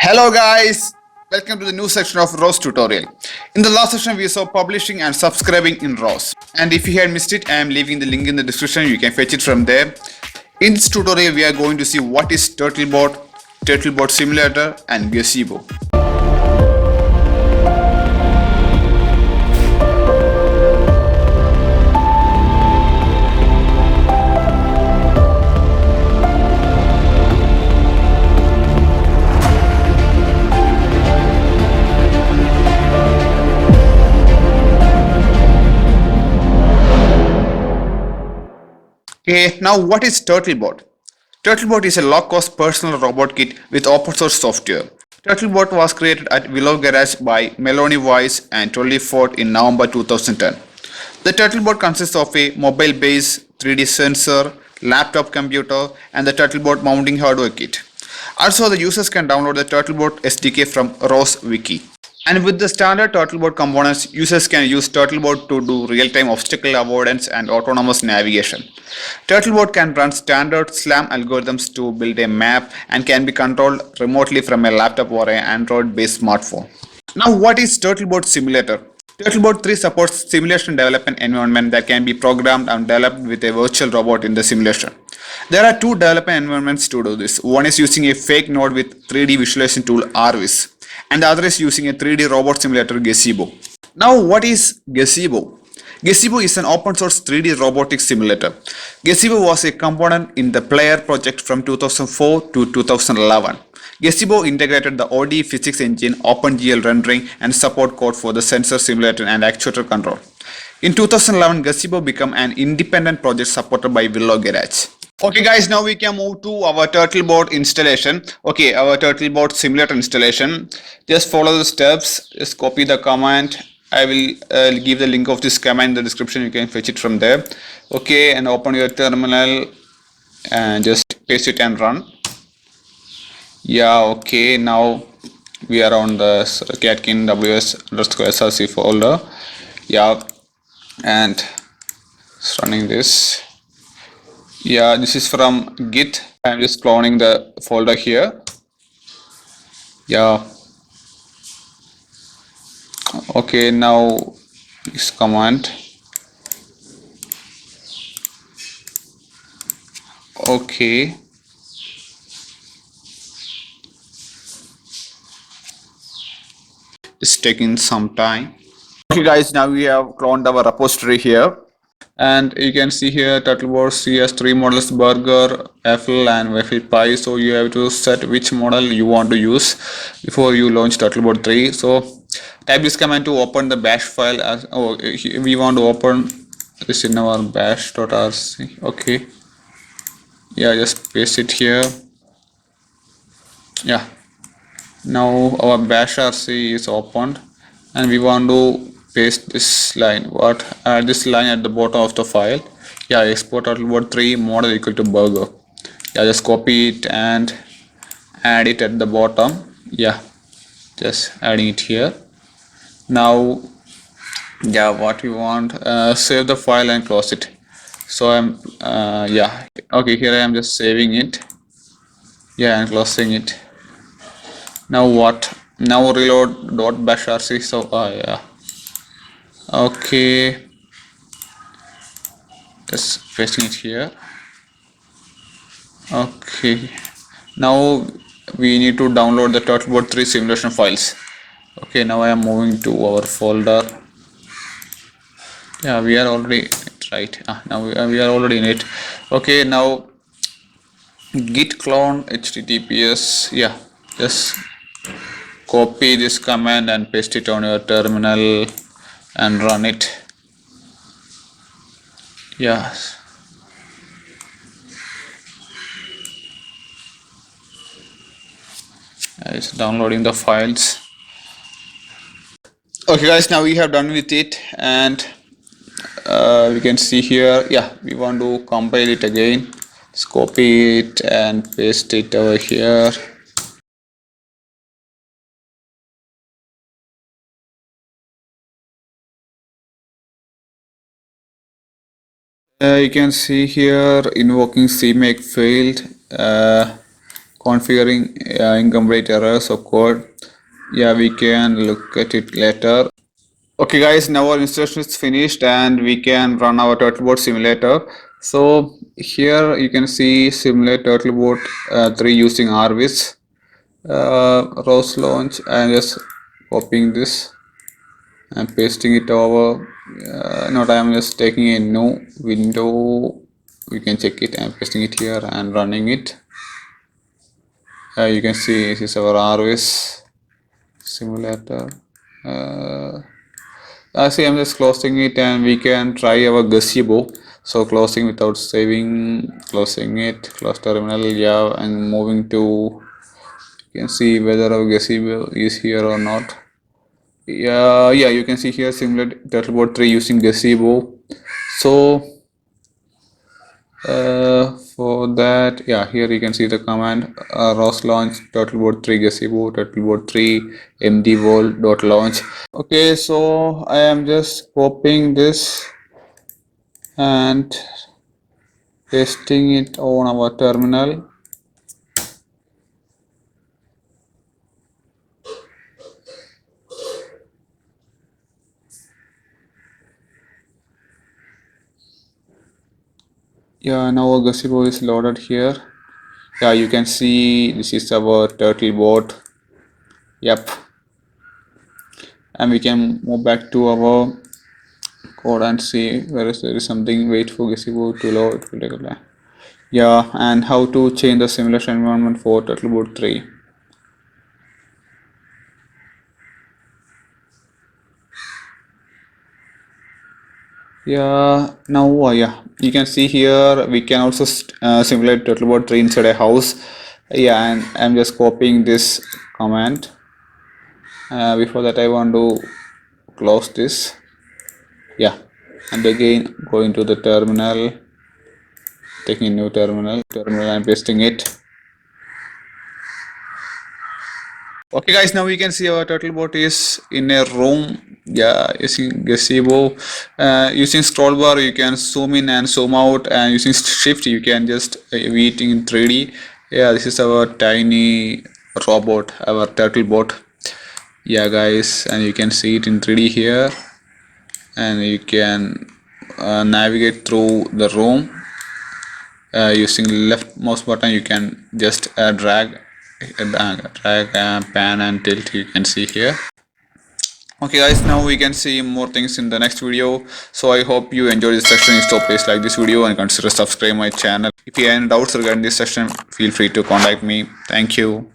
Hello guys, welcome to the new section of ROS tutorial. In the last section we saw publishing and subscribing in ROS. And if you had missed it, I am leaving the link in the description, you can fetch it from there. In this tutorial we are going to see what is Turtlebot, Turtlebot Simulator and Gazebo. Okay, now what is Turtlebot? Turtlebot is a low-cost personal robot kit with open-source software. Turtlebot was created at Willow Garage by Melanie Weiss and Tolly Ford in November 2010. The Turtlebot consists of a mobile base, 3D sensor, laptop computer, and the Turtlebot mounting hardware kit. Also, the users can download the Turtlebot SDK from ROS Wiki. And with the standard Turtlebot components, users can use Turtlebot to do real-time obstacle avoidance and autonomous navigation. Turtlebot can run standard SLAM algorithms to build a map and can be controlled remotely from a laptop or an Android-based smartphone. Now, what is Turtlebot Simulator? Turtlebot 3 supports simulation development environment that can be programmed and developed with a virtual robot in the simulation. There are two development environments to do this. One is using a fake node with 3D visualization tool RVIS, and the other is using a 3D robot simulator Gazebo. Now, what is Gazebo? Gazebo is an open source 3D robotics simulator. Gazebo was a component in the Player project from 2004 to 2011. Gazebo integrated the OD physics engine, OpenGL rendering, and support code for the sensor simulator and actuator control. In 2011, Gazebo became an independent project supported by Willow Garage. Okay guys, now we can move to our Turtlebot installation. Okay, our Turtlebot simulator installation. Just follow the steps, just copy the command. I will give the link of this command in the description, you can fetch it from there. Okay, and open your terminal and just paste it and run. Yeah, okay, now we are on the catkin ws_src folder. Yeah, and it's running this. Yeah, this is from git. I'm just cloning the folder here. Yeah, okay, now this command. Okay, it's taking some time. Okay guys, now we have cloned our repository here, and you can see here Turtlebot has three models: burger, waffle and waffle pie. So you have to set which model you want to use before you launch Turtlebot 3. So type this command to open the bash file. As we want to open this in our bash.rc. Okay, yeah, just paste it here. Yeah, now our bash rc is opened, and we want to paste this line. Add this line at the bottom of the file. Yeah, export Turtlebot 3 model equal to burger. Yeah, just copy it and add it at the bottom. Yeah, just adding it here. Now, yeah, what we want, save the file and close it. So I'm yeah, okay, here I am just saving it. Yeah, and closing it. Now what? Now reload .bashrc. So yeah, okay, just pasting it here. Okay, now we need to download the Turtlebot 3 simulation files. Okay, now I am moving to our folder. Yeah, we are already right. Now we are already in it. Okay, now git clone https. Yeah, just copy this command and paste it on your terminal and run it. Yeah, it's downloading the files. Okay guys, now we have done with it, and we can see here, yeah, we want to compile it again. Let's copy it and paste it over here. You can see here invoking cmake failed, configuring incomplete errors of code. Yeah, we can look at it later. Okay guys, now our installation is finished and we can run our Turtlebot simulator. So here you can see simulate Turtlebot 3 using ROS. ROS launch, and just copying this and pasting it over. Not, I am just taking a new window. We can check it and pasting it here and running it. You can see this is our ROS simulator. See, I'm just closing it and we can try our Gazebo. So closing without saving, closing it, close terminal, yeah, and moving to, you can see whether our Gazebo is here or not. Yeah, you can see here simulate Turtlebot 3 using Gazebo. So for that, yeah, here you can see the command ROS launch Turtlebot 3 Gazebo Turtlebot 3 mdwall.launch. Okay, so I am just copying this and pasting it on our terminal. Yeah, now our Gazebo is loaded here. Yeah, you can see this is our Turtlebot. Yep, and we can move back to our code and see where is there is something. Wait for Gazebo to load. It will take a time. Yeah, and how to change the simulation environment for Turtlebot 3. Yeah, now yeah, you can see here we can also simulate Turtlebot 3 inside a house. Yeah, and I'm just copying this command. Before that I want to close this. Yeah, and again going to the terminal, taking a new terminal and pasting it. Okay guys, now we can see our Turtlebot is in a room. Yeah, using Gazebo. Using scroll bar you can zoom in and zoom out, and using shift you can just view it in 3D. Yeah, this is our tiny robot, our Turtlebot. Yeah guys, and you can see it in 3D here, and you can navigate through the room. Using left mouse button you can just drag, pan and tilt, you can see here. Okay guys, now we can see more things in the next video. So I hope you enjoyed this section. So please like this video and consider subscribe my channel. If you have any doubts regarding this section, feel free to contact me. Thank you.